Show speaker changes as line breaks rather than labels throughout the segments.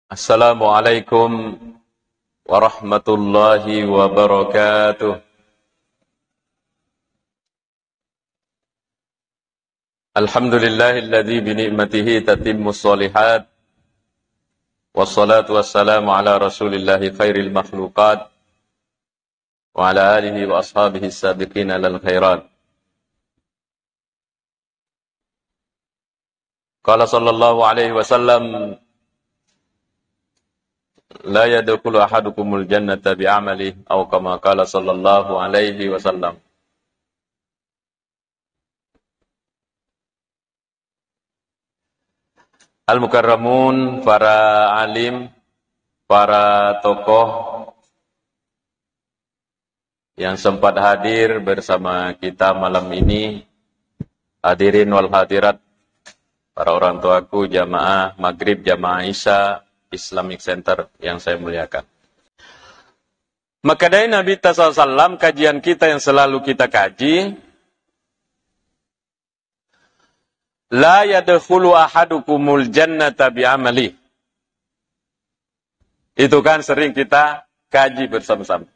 Assalamualaikum warahmatullahi wabarakatuh. Alhamdulillahilladzi bini'matihi tatimmus shalihat. Wassalatu wassalamu ala rasulillahi khairil makhluqat wa ala alihi wa ashabihi sabiqina lal khairat. Qala sallallahu alaihi wasallam, la yadkhulu ahadukumul jannata bi'amalihi aw kama qala sallallahu alaihi wasallam. Al-Mukarramun, para alim, para tokoh yang sempat hadir bersama kita malam ini, hadirin wal hadirat, para orang tuaku, jamaah Maghrib, jamaah Isya Islamic Center yang saya muliakan. Maka dari Nabi SAW, kajian kita yang selalu kita kaji, la yadkhulu ahadukumul jannata bi'amali. Itu kan sering kita kaji bersama-sama.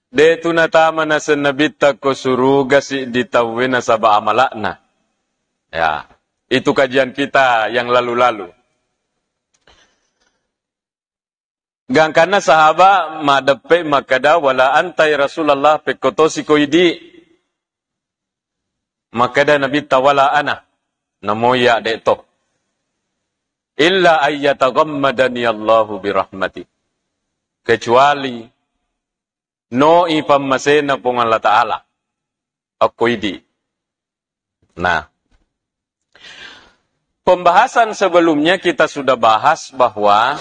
Detuna mana senabita ko suruga si ditawina sabah amalakna. Ya, itu kajian kita yang lalu-lalu. Gang kana sahaba madape makada wala antai Rasulullah pekotosi koidi. Makada Nabi tawala ana. Namoya deto. Illa ayyataghammadani Allahu birahmati. Kecuali no ipamasena pong Allah Ta'ala. Akoidi. Nah. Pembahasan sebelumnya kita sudah bahas bahwa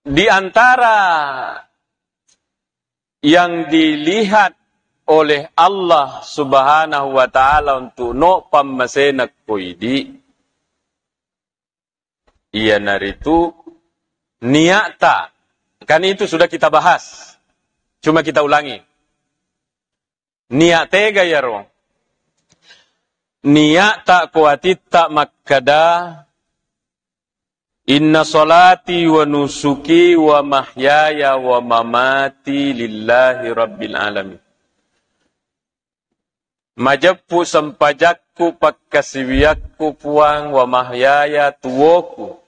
di antara yang dilihat oleh Allah Subhanahu wa Ta'ala untuk no pamasenak koidi, iya naritu niata. Kan itu sudah kita bahas. Cuma kita ulangi. Niate gayaro. Niata kuatita makkada. Inna salati wa nusuki wa mahyaya wa mamati lillahi rabbil alamin. Majappu sampajakku pakkasiwiyakku puang wa mahyaya tuwoku.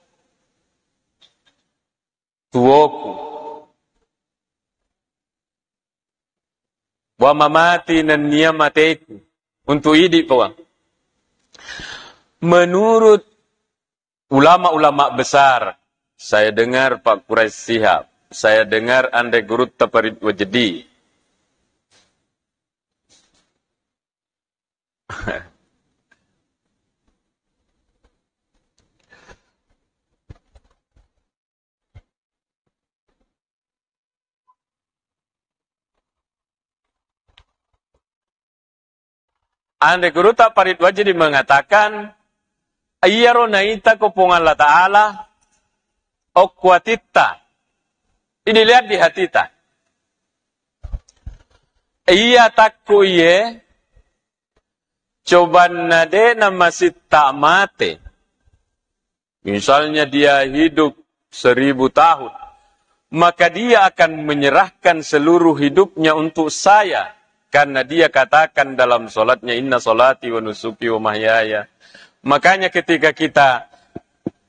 Tuwoku. Wa mamati nan niyamateku. Untuk ini puang. Menurut ulama-ulama besar, saya dengar Pak Quraish Shihab, saya dengar Ande Gurut Taparit Wajdi. Ande Gurut Taparit Wajdi mengatakan, Iyaro naita ko pong Allah Ta'ala o kuatita. Ini lihat di hatita. Iya takku iye coban nade na masih tak mate. Misalnya dia hidup 1000 tahun. Maka dia akan menyerahkan seluruh hidupnya untuk saya. Karena dia katakan dalam solatnya, inna solati wa nusuki wa mahyaya. Makanya ketika kita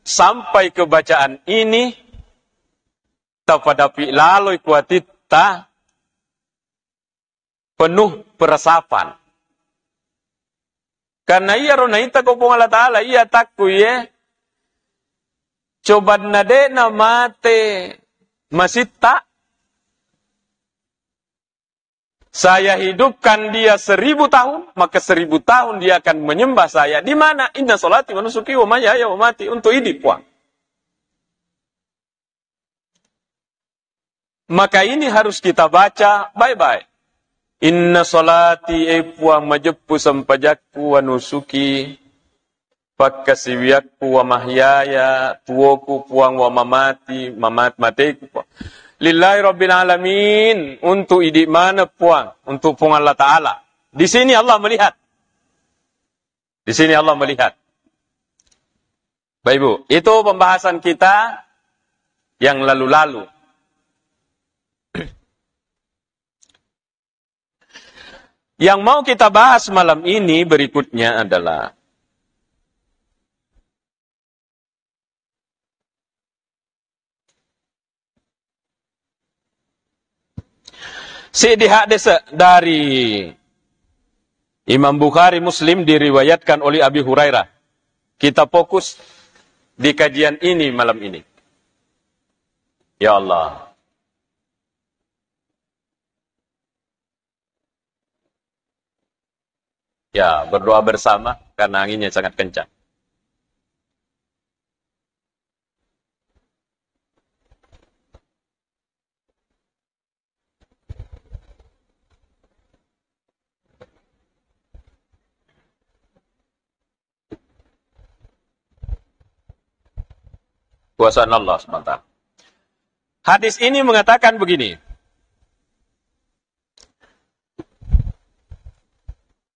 sampai ke bacaan ini, tapadapi laloi kuatita, penuh peresapan. Karena iya ronaita ko pong Allah Ta'ala, iya takku ye, coba nade na mate masita. Saya hidupkan dia 1000 tahun, maka 1000 tahun dia akan menyembah saya. Di mana? Inna sholati wa nusuki wa mahyaya wa mamati. Untuk hidup, Wang. Maka ini harus kita baca baik-baik. Inna sholati puang majeppu sampajakku wa nusuki. Pakkasiwiyakku wa mahyaya. Tuoku puang wa mamati. Mateku puang. Lillahi Rabbil Alamin. Untuk idik mana puang? Untuk puang Allah Ta'ala. Di sini Allah melihat. Di sini Allah melihat. Baik Ibu, itu pembahasan kita yang lalu-lalu. Yang mau kita bahas malam ini berikutnya adalah hadis dari Imam Bukhari Muslim diriwayatkan oleh Abi Hurairah. Kita fokus di kajian ini malam ini. Ya Allah. Ya, berdoa bersama karena anginnya sangat kencang. Kuasaan Allah SWT. Hadis ini mengatakan begini.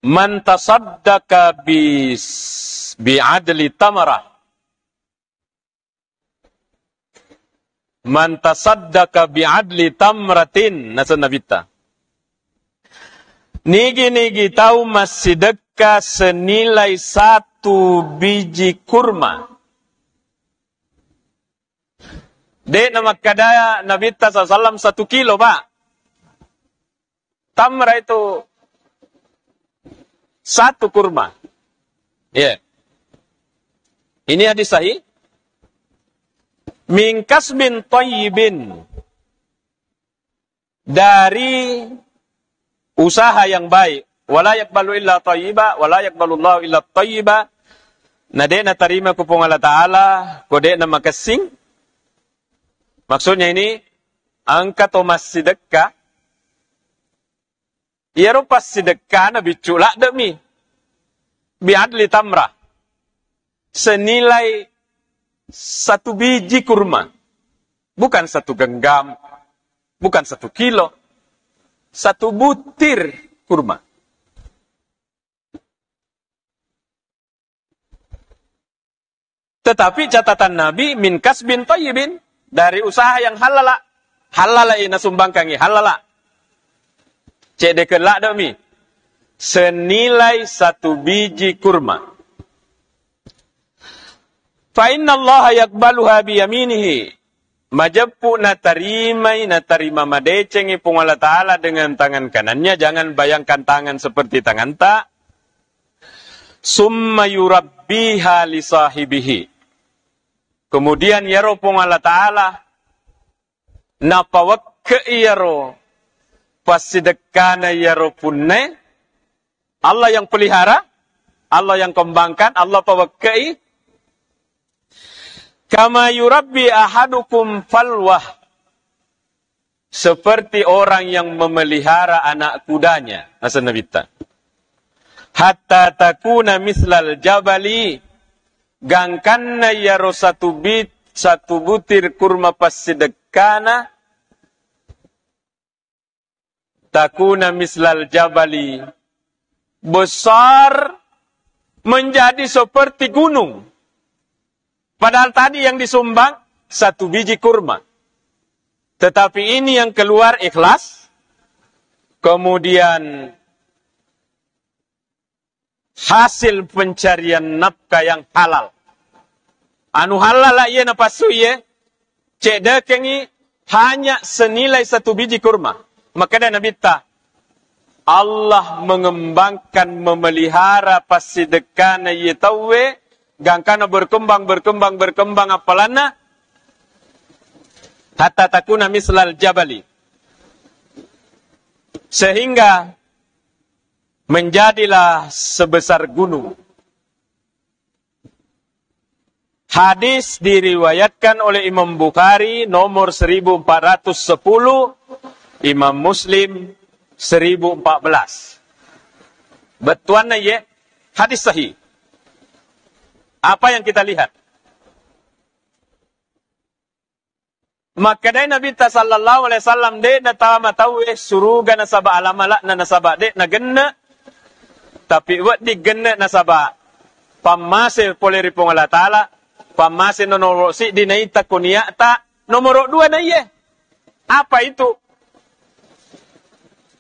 Man tasaddaqa bi'adli tamarah. Man tasaddaqa bi'adli tamratin. Nasa nabita. Nigi tahu masih sedekah senilai 1 biji kurma. Dek nama kadaya Nabi SAW 1 kilo, Pak. Tamra itu 1 kurma. Ya. Yeah. Ini hadis sahih. Min kasbin thayyibin. Dari usaha yang baik. Wala yakbalu illa thayyiba. Wala yakbalu Allah illa thayyiba. Na dek na tarima kupong Allah Ta'ala. Kodek na makasing. Maksudnya ini, angka Thomas sedekah, ia rupa sedekah na biculak demi. Biadli tamrah. Senilai 1 biji kurma. Bukan 1 genggam. Bukan 1 kilo. 1 butir kurma. Tetapi catatan Nabi, min kasbin thayyibin. Dari usaha yang halala. Halala ina sumbangkangi. Halala. Cek dekelak demi. Senilai 1 biji kurma. Fa inna Allah yakbaluha biyaminihi. Majappu na tarima madecengi pung Allah Ta'ala dengan tangan kanannya. Jangan bayangkan tangan seperti tangan tak. Summa yurabbiha li sahibihi. Kemudian yaro pung Allah Ta'ala napawak ke yaro pasidekana yaro punne Allah yang pelihara, Allah yang kembangkan, Allah pawak ke kama yurabbi ahadukum falwah, seperti orang yang memelihara anak kudanya. Nasan nabita hatta takuna mislal jabali, gangkanna yaro 1 butir kurma pasidekana takuna mislal jabali, besar menjadi seperti gunung. Padahal tadi yang disumbang 1 biji kurma. Tetapi ini yang keluar ikhlas, kemudian hasil pencarian nafkah yang halal. Anu halal lah ia napasu ye, cek dekengi hanya senilai 1 biji kurma. Maka dah Nabi ta, Allah mengembangkan, memelihara pasidekana ye tawe, gangkana berkembang apalana, hatta takuna mislal jabali. Sehingga menjadilah sebesar gunung. Hadis diriwayatkan oleh Imam Bukhari nomor 1410, Imam Muslim 1014. Betuannya ye, hadis sahih. Apa yang kita lihat? Maka dari Nabi sallallahu alaihi wasallam de na tama tahu suruga na saba alamala na nasaba de na genna tapi wat di genna na saba pamase poleri pong Allah taala pamase no nomor si dinaita kuniata nomor 2 na iye. Apa itu?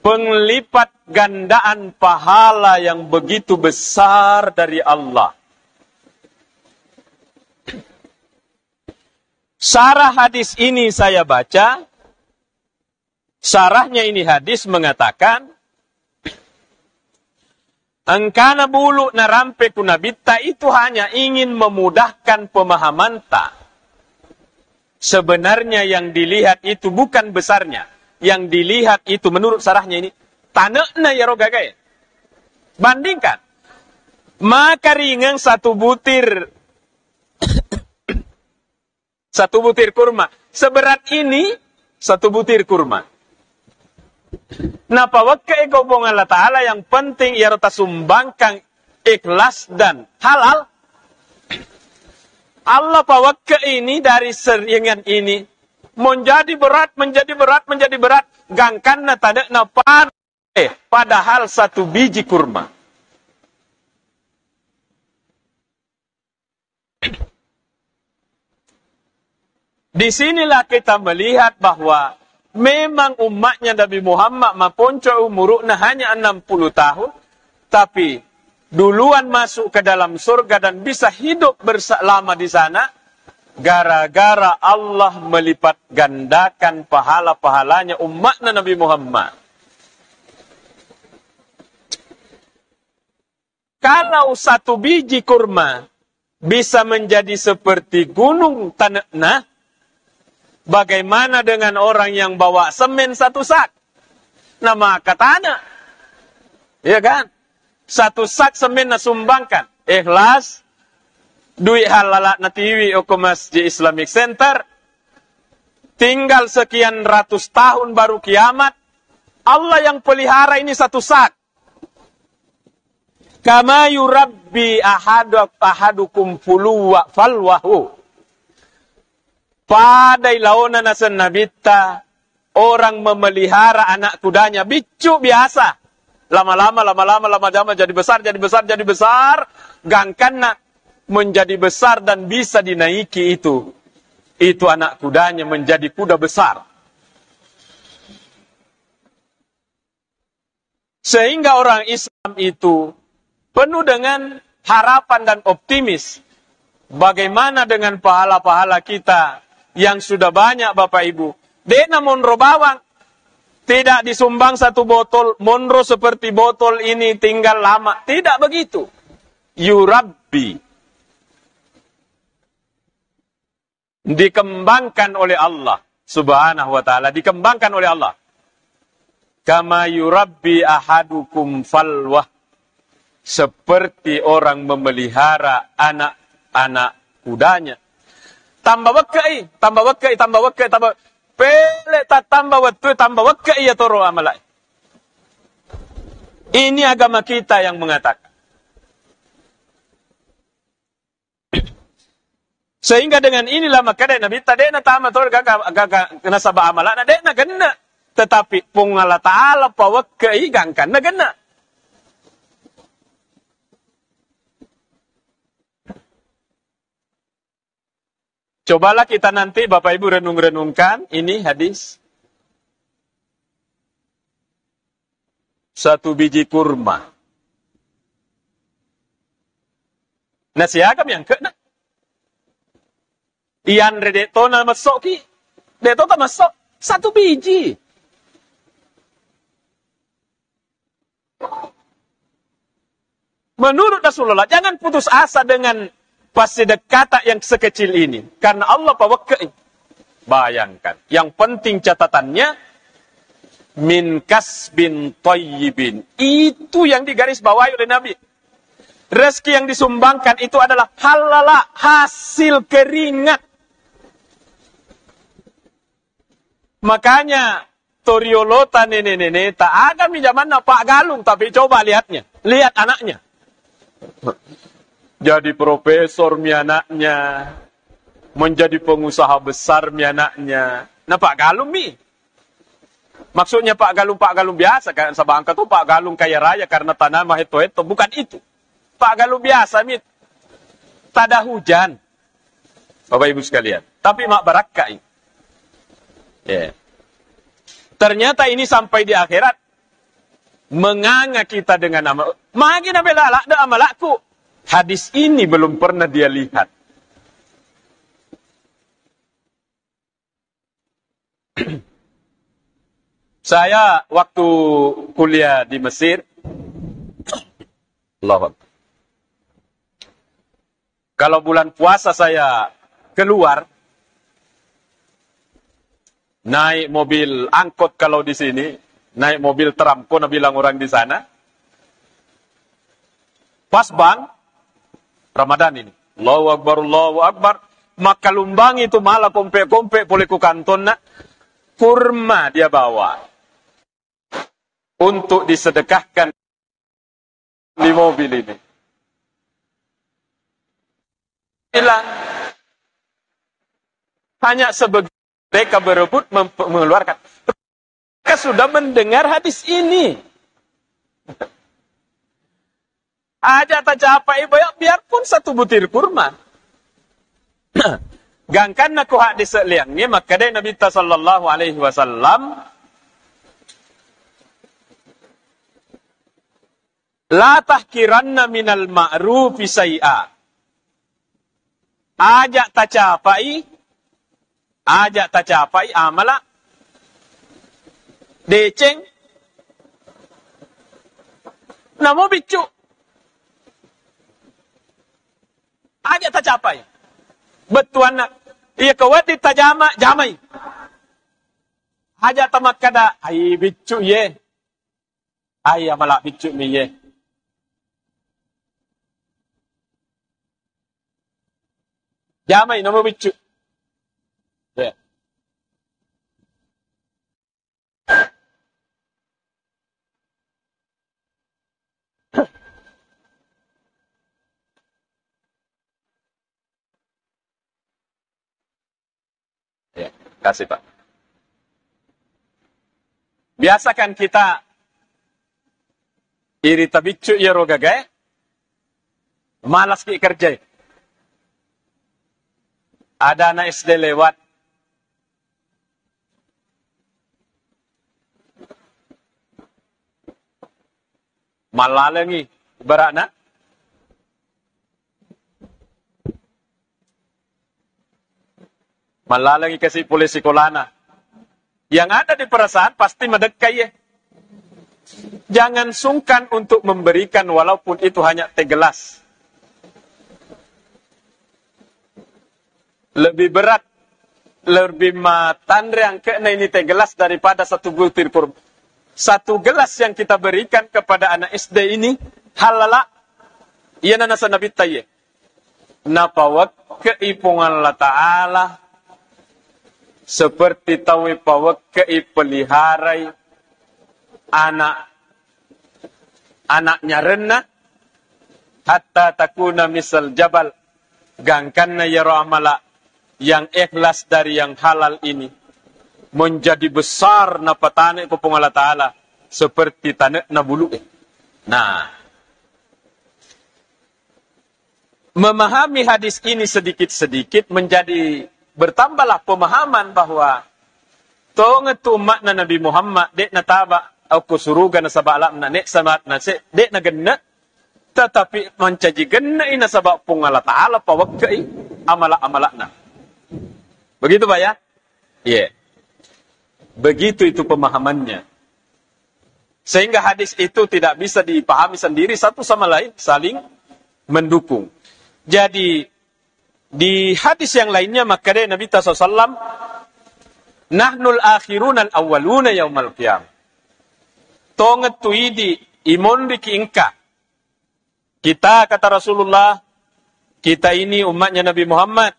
Penglipat gandaan pahala yang begitu besar dari Allah. Syarah hadis ini saya baca, syarahnya ini hadis mengatakan, engkana bulu narampe kunabita itu hanya ingin memudahkan pemahaman tak. Sebenarnya yang dilihat itu bukan besarnya. Yang dilihat itu menurut syarahnya ini, tanakna ya rogagaya. Bandingkan. Maka ringan satu butir kurma. Seberat ini, satu butir kurma. Napa wakka ekobong Allah Ta'ala yang penting ia rota sumbangkan ikhlas dan halal. Allah pawakka ini dari seringan ini menjadi berat. Gangkanna tadakna padahal satu biji kurma. Disinilah kita melihat bahwa memang umatnya Nabi Muhammad maponco umurukna hanya 60 tahun. Tapi duluan masuk ke dalam surga dan bisa hidup berselama di sana. Gara-gara Allah melipat gandakan pahala-pahalanya umatnya Nabi Muhammad. Kalau satu biji kurma bisa menjadi seperti gunung tanah. Bagaimana dengan orang yang bawa semen satu sak? Nama katanya. Ya kan? Satu sak semen na sumbangkan. Ikhlas. Duit halal na tiwi o ke Masjid Islamic Center. Tinggal sekian ratus tahun baru kiamat. Allah yang pelihara ini satu sak. Kama yurabbi ahadukum fuluwa falwahu. Pada ilauna nasan nabita, orang memelihara anak kudanya, bicu biasa. Lama-lama jadi besar. Gangkanna menjadi besar dan bisa dinaiki itu. Itu anak kudanya menjadi kuda besar. Sehingga orang Islam itu penuh dengan harapan dan optimis. Bagaimana dengan pahala-pahala kita yang sudah banyak Bapak Ibu. Dena monro bawang. Tidak disumbang satu botol. Monro seperti botol ini tinggal lama. Tidak begitu. Yurabbi. Dikembangkan oleh Allah. Subhanahu wa ta'ala. Dikembangkan oleh Allah. Kama yurabbi ahadukum falwah. Seperti orang memelihara anak-anak kudanya. Tambah wakai. Pelek tak tambah wakai ya toro amalai. Ini agama kita yang mengatakan. Sehingga dengan inilah maka Nabi tadena tama tor gaga kena sabah amalan dena gena. Tetapi pung Allah Ta'ala pawakai gangkan na gena. Cobalah kita nanti Bapak Ibu renung-renungkan ini hadis. Satu biji kurma. Nasi agam yang kena. Ian redeto na masok ki. Deto ta masok. Satu biji. Menurut Rasulullah, jangan putus asa dengan pasti kata yang sekecil ini. Karena Allah pawakai. Bayangkan. Yang penting catatannya. Min kasbin thayyibin. Itu yang digaris bawahi oleh Nabi. Rezeki yang disumbangkan itu adalah halala. Hasil keringat. Makanya. Toriolota nenek-nenek. Tak ada zaman Pak Galung. Tapi coba lihatnya. Lihat anaknya. Jadi profesor mi anaknya. menjadi pengusaha besar mi anaknya. Nah Pak Galung mi. Maksudnya Pak Galung biasa kan Sabangka tuh Pak Galung kaya raya karena tanah heto-heto, bukan itu. Pak Galung biasa mi. Tak ada hujan. Bapak Ibu sekalian. Tapi mak barakah ini. Yeah. Ternyata ini sampai di akhirat menganga kita dengan amal. Makin abela ada amalakku. Hadis ini belum pernah dia lihat. Saya waktu kuliah di Mesir, Allah. Kalau bulan puasa saya keluar, naik mobil angkot kalau di sini, naik mobil trampo, bilang orang di sana. Pas bang, Ramadan ini, Allahu Akbar, Allahu Akbar. Maka lumbang itu malah kompe-kompe boleh ku kantona, kurma dia bawa untuk disedekahkan di mobil ini. Bilang hanya sebagai mereka berebut mengeluarkan. Mereka sudah mendengar hadis ini. Aja tak capai biarpun satu butir kurma. Gangkan aku hadis liangnya maka dari Nabi sallallahu alaihi wasallam la tahkiranna minal ma'rufi say'a. Ajak tak capai amala deceng namo bicu ajak tak capai betuan nak iya kawati tajama jamai ajak tamak kada ai bicu ye ai amala bicu mi ye jamai namo bicu. Ya. Ya, kasih Pak. Biasakan kita iri tabicu ya rogagai, malas ki kerja. Ada anak SD lewat, malalangi berakna malalangi kasih polisi kolana yang ada di perasaan pasti mendekai ya. Jangan sungkan untuk memberikan walaupun itu hanya teh gelas. Lebih berat, lebih matan yang kena ini teh gelas daripada satu butir kurma. Satu gelas yang kita berikan kepada anak SD ini halala iya nana sanabi taye napawak keipungan Allah Ta'ala seperti tawi pawak keipeliharai anaknya renna hatta takuna misal jabal gangkanna yaro amala yang ikhlas dari yang halal ini menjadi besar na patane ko pong Allah Ta'ala seperti tanah na bulu. Nah, memahami hadis ini sedikit-sedikit menjadi bertambahlah pemahaman bahwa tongetu makna Nabi Muhammad dek na taba aku suruga na sabalam na nek samat na se dek na genna tetapi mencaji genna ina sabab pong Allah Ta'ala pawakkai amala-amalakna. Begitu Pak ya? Iya. Yeah. Begitu itu pemahamannya. Sehingga hadis itu tidak bisa dipahami sendiri satu sama lain, saling mendukung. Jadi di hadis yang lainnya maka dari Nabi SAW, nahnul akhirun al-awwaluna yaumal qiyam. Tonget tuidi imon ki ingka. Kita kata Rasulullah, kita ini umatnya Nabi Muhammad.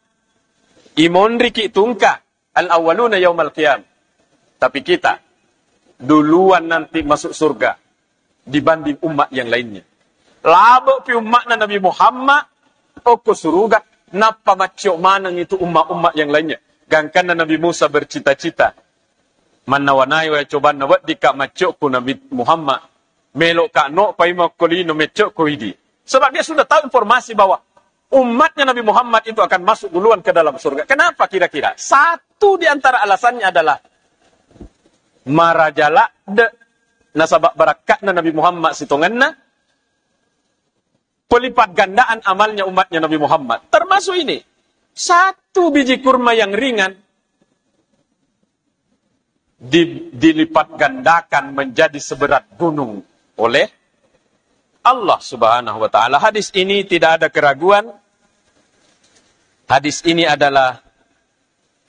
Imon ki tungka al-awwaluna yaumal qiyam. Tapi kita duluan nanti masuk surga dibanding umat yang lainnya. Labo pi umat Nabi Muhammad oko surga napa macio manang itu umat-umat yang lainnya. Gangkan Nabi Musa bercita-cita. Manawanay wa coba nawat di kak macio ku Nabi Muhammad. Melok kak no paima kolino macio ku hidi. Sebab dia sudah tahu informasi bahwa umatnya Nabi Muhammad itu akan masuk duluan ke dalam surga. Kenapa kira-kira? Satu di antara alasannya adalah marajala de nasabak barakatna Nabi Muhammad sitonganna pelipat gandaan amalnya umatnya Nabi Muhammad. Termasuk ini. Satu biji kurma yang ringan dilipat gandakan menjadi seberat gunung oleh Allah Subhanahu wa taala. Hadis ini tidak ada keraguan. Hadis ini adalah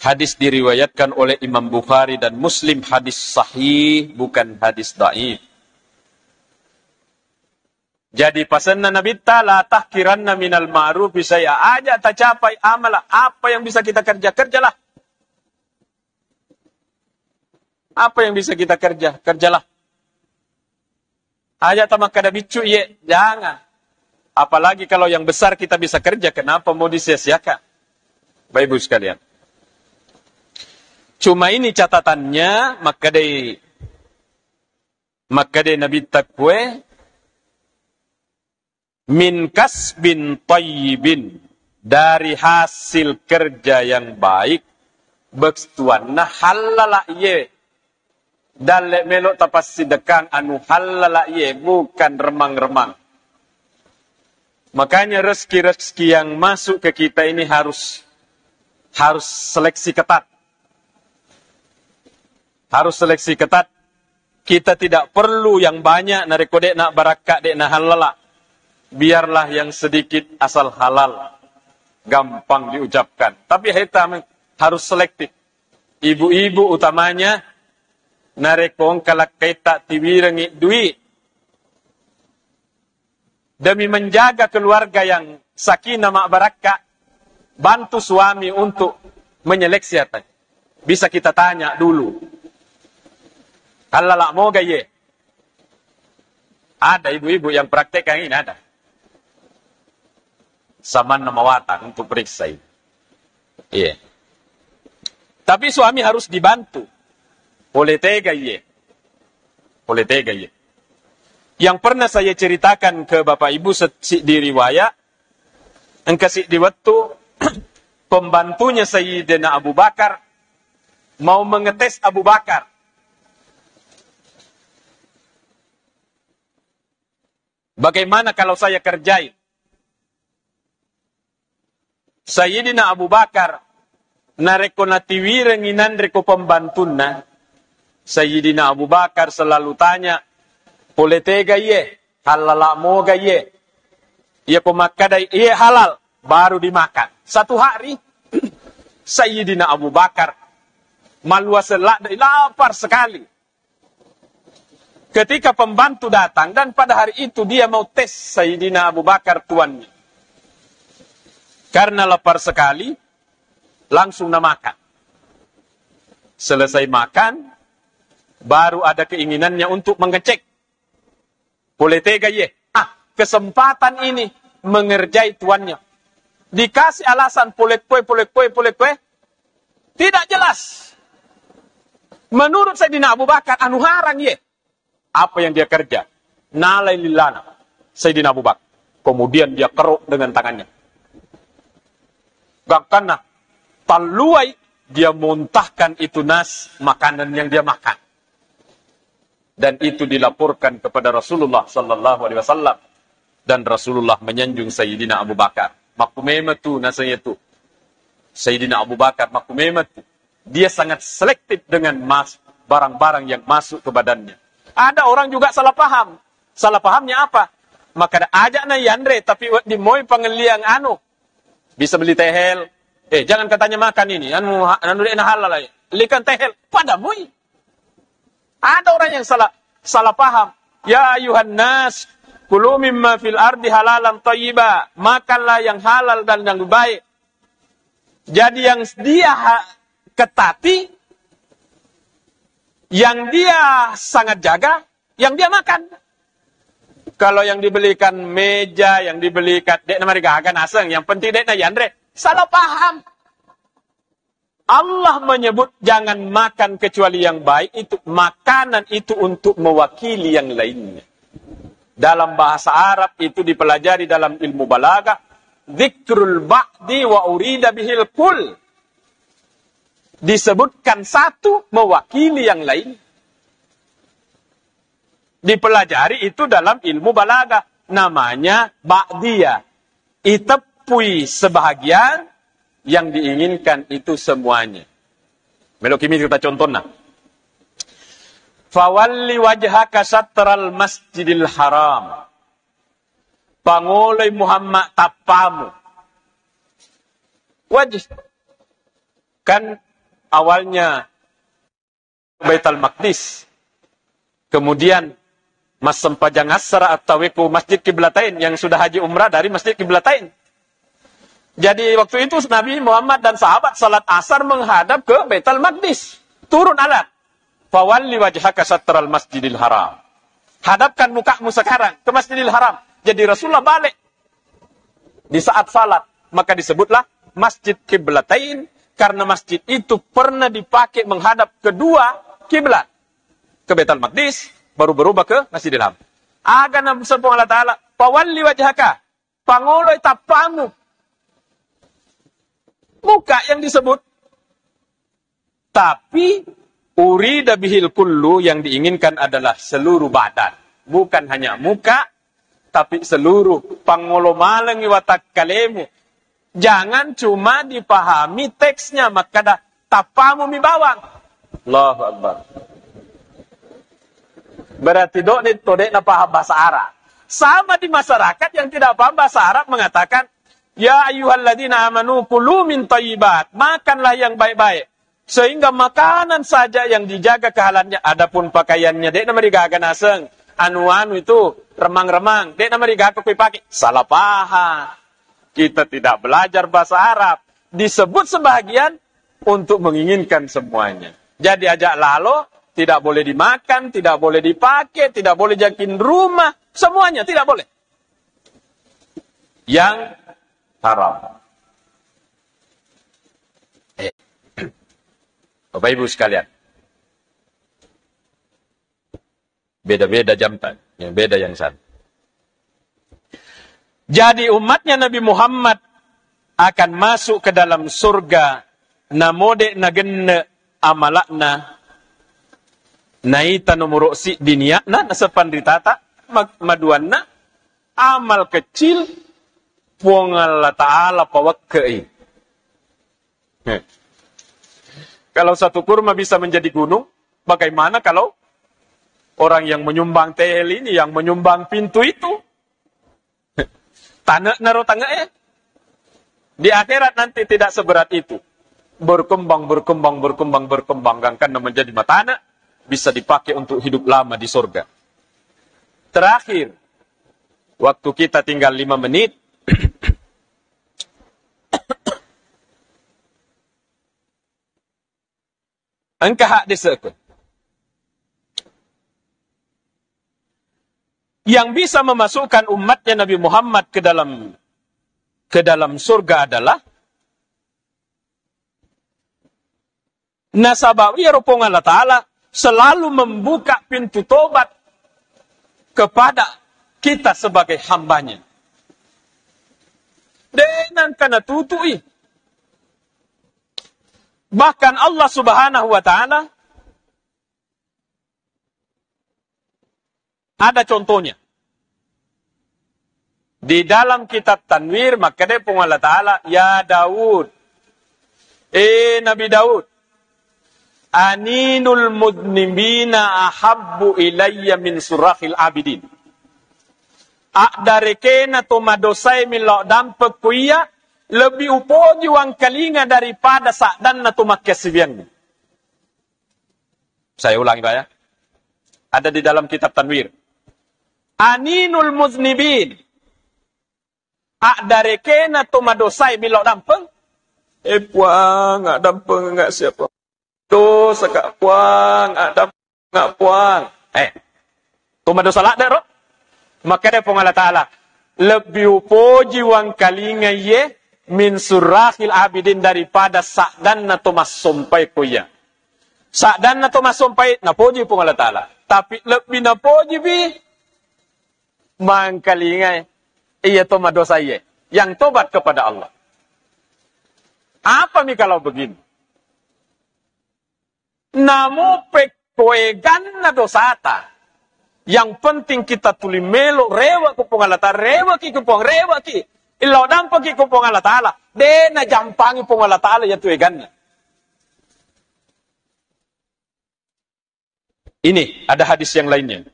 hadis diriwayatkan oleh Imam Bukhari dan Muslim, hadis sahih bukan hadis dhaif. Jadi pesanna Nabi ta'ala tahkiranna minal ma'rufi saya aja tak capai amalah apa yang bisa kita kerjalah. Apa yang bisa kita kerjalah. Aja tamak kada bicu ye, jangan. Apalagi kalau yang besar kita bisa kerja, kenapa mau disia-siakan? Bapak Ibu sekalian. Cuma ini catatannya, maka dari Nabi takwe min kasbin tayyibin, dari hasil kerja yang baik bekstuanna halala ye dalle melok tapas sidekang anu halala ye, bukan remang-remang. Makanya rezeki-rezeki yang masuk ke kita ini harus seleksi ketat. Harus seleksi ketat. Kita tidak perlu yang banyak nareko dek nak barakat dek nak halala. Biarlah yang sedikit asal halal. Gampang diucapkan. Tapi kita harus selektif. Ibu-ibu utamanya narekong kalak kaita tiwirangi duit. Demi menjaga keluarga yang sakinah mak barakah, bantu suami untuk menyeleksi harta. Bisa kita tanya dulu. Halal mau gaye? Ada ibu-ibu yang praktek yang ini ada. Saman nama watang untuk periksa ini. Iya. Tapi suami harus dibantu. Oleh tega iya. Oleh tega iya. Yang pernah saya ceritakan ke Bapak Ibu di riwayat, engkasih di waktu pembantunya Sayyidina Abu Bakar mau mengetes Abu Bakar. Bagaimana kalau saya kerjain? Sayyidina Abu Bakar nareko natiwirenginan reko pembantuna. Sayyidina Abu Bakar selalu tanya, "Boleh tega ye? Halal mo gaye?" Ia pemakadai, "Iya halal." Baru dimakan. Satu hari Sayyidina Abu Bakar maluaselak dari lapar sekali. Ketika pembantu datang dan pada hari itu dia mau tes Sayyidina Abu Bakar tuannya. Karena lapar sekali, langsung makan. Selesai makan, baru ada keinginannya untuk mengecek. Boleh tega ye? Kesempatan ini mengerjai tuannya. Dikasih alasan boleh kue. Tidak jelas. Menurut Sayyidina Abu Bakar, anu harang ye. Apa yang dia kerja? Nalai lilana. Sayyidina Abu Bakar. Kemudian dia keruk dengan tangannya. Karena taluai dia muntahkan itu makanan yang dia makan. Dan itu dilaporkan kepada Rasulullah sallallahu alaihi wasallam dan Rasulullah menyanjung Sayyidina Abu Bakar. Makumematu nasanya itu. Sayyidina Abu Bakar makumematu. Dia sangat selektif dengan barang-barang yang masuk ke badannya. Ada orang juga salah paham. Salah pahamnya apa? Maka ajak na yandre tapi di moy pangeliang anu. Bisa beli tehel. Jangan katanya makan ini. Anu halal lah. Likan tehel. Pada mui. Ada orang yang salah paham. Ya ayuhan nas. Kulu mimma fil ardi halalan tayyiba. Makanlah yang halal dan yang baik. Jadi yang dia ketati. Yang dia sangat jaga. Yang dia makan. Kalau yang dibelikan meja, yang dibelikan dek na mariga akan aseng, yang penting dek na yandre, Salah paham. Allah menyebut jangan makan kecuali yang baik, itu makanan itu untuk mewakili yang lainnya. Dalam bahasa Arab itu dipelajari dalam ilmu balaghah, dzikrul ba'di wa urida bihil kull. Disebutkan satu mewakili yang lain. Dipelajari itu dalam ilmu balaghah, namanya ba'diyah. Itepui sebahagian, yang diinginkan itu semuanya. Melok kimi kita contohnya. Fawalli wajhaka satral masjidil haram. Pangolai Muhammad tapamu. Wajh. Kan awalnya Baitul Maqdis. Kemudian Mas Sempajang Asra atau Wiku Masjid Kiblatain yang sudah haji umrah dari Masjid Kiblatain. Jadi waktu itu Nabi Muhammad dan sahabat salat asar menghadap ke Baitul Maqdis. Turun alat. Fawalli wajhaka satral masjidil haram. Hadapkan mukamu sekarang ke Masjidil Haram. Jadi Rasulullah balik di saat salat. Maka disebutlah Masjid Kiblatain. Karena masjid itu pernah dipakai menghadap kedua kiblat. Ke Baitul Maqdis. Baru berubah ke Masjidil Haram. Aga Nabi Subhanahu wa ta'ala. Fawalli wajhaka. Pangoloi tapamu. Muka yang disebut. Tapi urida bihil kullu yang diinginkan adalah seluruh badan. Bukan hanya muka, tapi seluruh pangolomalengi watak kalemu. Jangan cuma dipahami teksnya, maka dah tapamu mi bawang. Allahu Akbar. Berarti dok na paham bahasa Arab. Sama di masyarakat yang tidak paham bahasa Arab mengatakan, ya ayyuhalladzina amanu kulu min thayyibat. Makanlah yang baik-baik. Sehingga makanan saja yang dijaga kehalalnya. Adapun pakaiannya, dek nama digaga naseng. Anu-anu itu, remang-remang. Dek nama digaga pakai. Salah paham. Kita tidak belajar bahasa Arab. Disebut sebagian untuk menginginkan semuanya. Jadi ajak lalu, tidak boleh dimakan, tidak boleh dipakai, tidak boleh jakin rumah. Semuanya tidak boleh. Yang haram. Bapak Ibu sekalian. Beda-beda jantan. Yang beda yang sana. Jadi umatnya Nabi Muhammad akan masuk ke dalam surga. Namode nagenne amalakna. Naita nomoroksi diniakna. Nasapandritata. Maduanna. Amal kecil. Puang Allah Ta'ala pawakkei. Kalau satu kurma bisa menjadi gunung, bagaimana kalau orang yang menyumbang tehel ini, yang menyumbang pintu itu? Tanah naruh tangga Di akhirat nanti tidak seberat itu. Berkembang, karena menjadi matana, bisa dipakai untuk hidup lama di surga. Terakhir, waktu kita tinggal 5 menit, engkau hak disekut. Yang bisa memasukkan umatnya Nabi Muhammad ke dalam surga adalah nasabawi rupung Allah Ta'ala selalu membuka pintu tobat kepada kita sebagai hambanya. Dengan kana tutui. Bahkan Allah Subhanahu wa Ta'ala ada contohnya. Di dalam kitab Tanwir, maka dia pun Allah Ta'ala, ya Daud. Nabi Daud. Aninul mudnibina ahabbu ilayya min surahil abidin. Akdarekena tomadosai milok dampak kuya, lebih upoji wang kalinga daripada sakdan na tumakyasibian. Saya ulangi Pak ya. Ada di dalam kitab Tanwir. Aninul muznibin. Akdarekena tumadosai milok dampeng. Puang, nggak dampeng, nggak siapa. Dosa kak puang, nggak puang. Tumadosa lak deh, Maka dia pun Allah Ta'ala. Lebih upoji wang kalinga ye. min surahil abidin, daripada sa'danna to masumpay kuya. Sa'danna to masumpay, napoji po Allah Ta'ala. Tapi lebih napoji bi, mangkalingay, iya to madosa iya. Yang tobat kepada Allah. Apa mi kalau begini? Namo pekkoegan na dosata. Yang penting kita tuli melo rewa ko pong Allah Ta'ala, rewa ki ko pong rewa ki. Ilaw dampa ki ko pong Allah Ta'ala. De na jampangi pong Allah Ta'ala ya tuegan na. Ini ada hadis yang lainnya.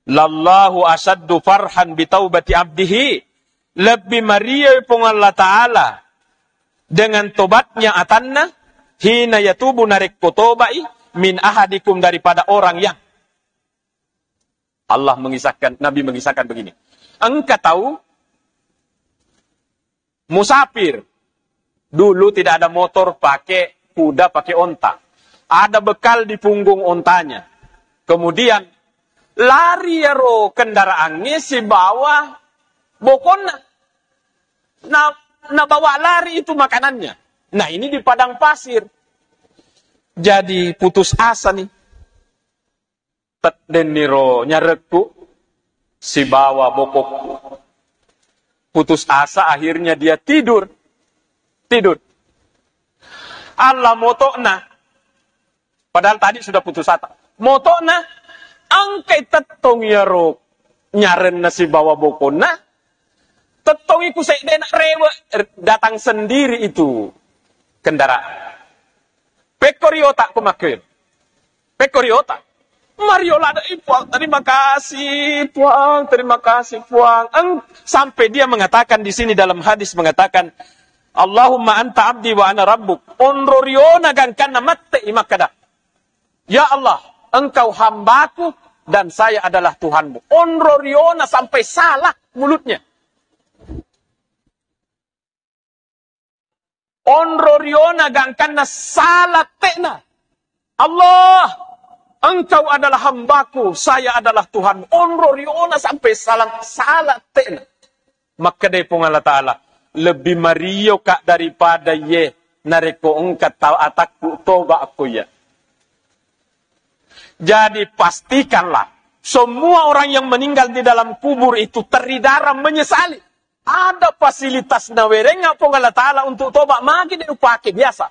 Lallahu asaddu farhan bitaubati abdihi. Lebih meriah pong Allah Ta'ala dengan tobatnya atanna hina yatubu narik kotobai min ahadikum, daripada orang yang Allah mengisahkan, Nabi mengisahkan begini. Engkau tahu musafir dulu tidak ada motor, pakai kuda, pakai onta. Ada bekal di punggung ontanya. Kemudian lari ro kendaraannya si bawa bokona. Nah bawa lari itu makanannya. Nah ini di padang pasir. Jadi putus asa nih. Deniro nyarekku si bawa bokok. Putus asa, akhirnya dia tidur. Allah motokna. Padahal tadi sudah putus asa. Motokna angkai tetong yaro nyaren na si bawa bokona. Tetong iku seiden rewa datang sendiri itu kendaraan. Pekoriota kumakin. Pekoriota. Mariola ada Puang, terima kasih Puang, terima kasih Puang. Sampai dia mengatakan di sini dalam hadis mengatakan, Allahumma anta abdi wa ana rabbuk. Onroriona gangkana matte imakada. Ya Allah, engkau hambaku dan saya adalah Tuhanmu. Onroriona sampai salah mulutnya. Onroriona gangkana salah tekna. Allah, engkau adalah hambaku, saya adalah Tuhan. Onroriona sampai salah tena. Maka dari Allah Ta'ala, lebih mario kak daripada ye nareko engkat tahu atakku toba aku ya. Jadi pastikanlah, semua orang yang meninggal di dalam kubur itu teridara menyesali. Ada fasilitas nawerenga Allah Ta'ala untuk toba, makin dipakai biasa.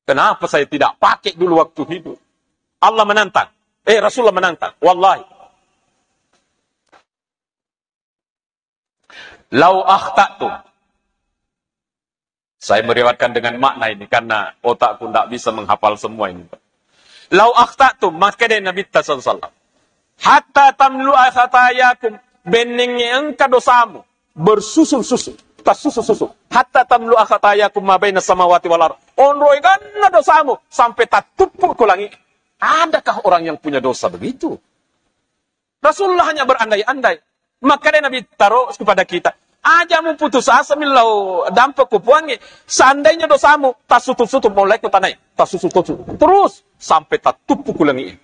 Kenapa saya tidak pakai dulu waktu hidup? Allah menantang. Rasulullah menantang. Wallahi. Lau akhtatu. Saya meriwayatkan dengan makna ini karena otakku tidak bisa menghafal semua ini. Lau akhtatu, maka dari Nabi sallallahu. Hatta tamlu akhatayakum, beningnya engkau dosamu bersusul-susul. Susu. Hatta tamlu akhatayakum ma baina samawati wal ardh. Onroi ganna dosamu sampai tatupu ke langit. Adakah orang yang punya dosa begitu? Rasulullah hanya berandai-andai. Maka dia Nabi taruh kepada kita. Ajamu putus asa milau dampak kupuangi. Seandainya dosamu tasutup-sutup mulai ke tanah. Tasutup-sutup. Terus sampai tatupu ke langit.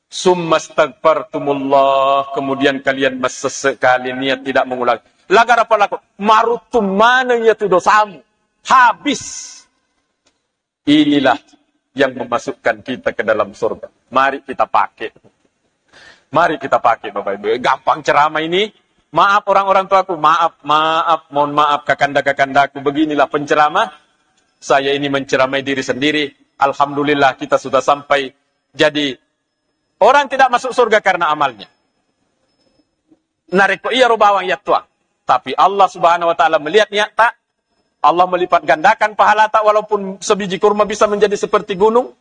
Summa astagfartumullah. Kemudian kalian sesekali niat tidak mengulangi. Lagar apa laku? Marutum mananya tu dosamu. Habis. Inilah yang memasukkan kita ke dalam surga. Mari kita pakai. Mari kita pakai Bapak Ibu. Gampang ceramah ini. Maaf orang-orang tuaku. Maaf. Mohon maaf kakanda-kakandaku. Beginilah penceramah. Saya ini menceramai diri sendiri. Alhamdulillah kita sudah sampai. Jadi orang tidak masuk surga karena amalnya. Nariko iya rubawang ya tuang. Tapi Allah Subhanahu wa Ta'ala melihat niat tak. Allah melipat gandakan pahala tak, walaupun sebiji kurma bisa menjadi seperti gunung.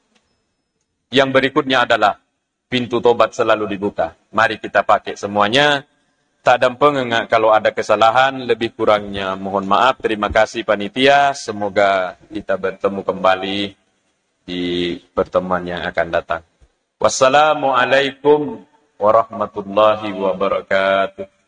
Yang berikutnya adalah pintu tobat selalu dibuka. Mari kita pakai semuanya. Tak ada pengengak kalau ada kesalahan, lebih kurangnya mohon maaf. Terima kasih panitia. Semoga kita bertemu kembali di pertemuan yang akan datang. Wassalamualaikum warahmatullahi wabarakatuh.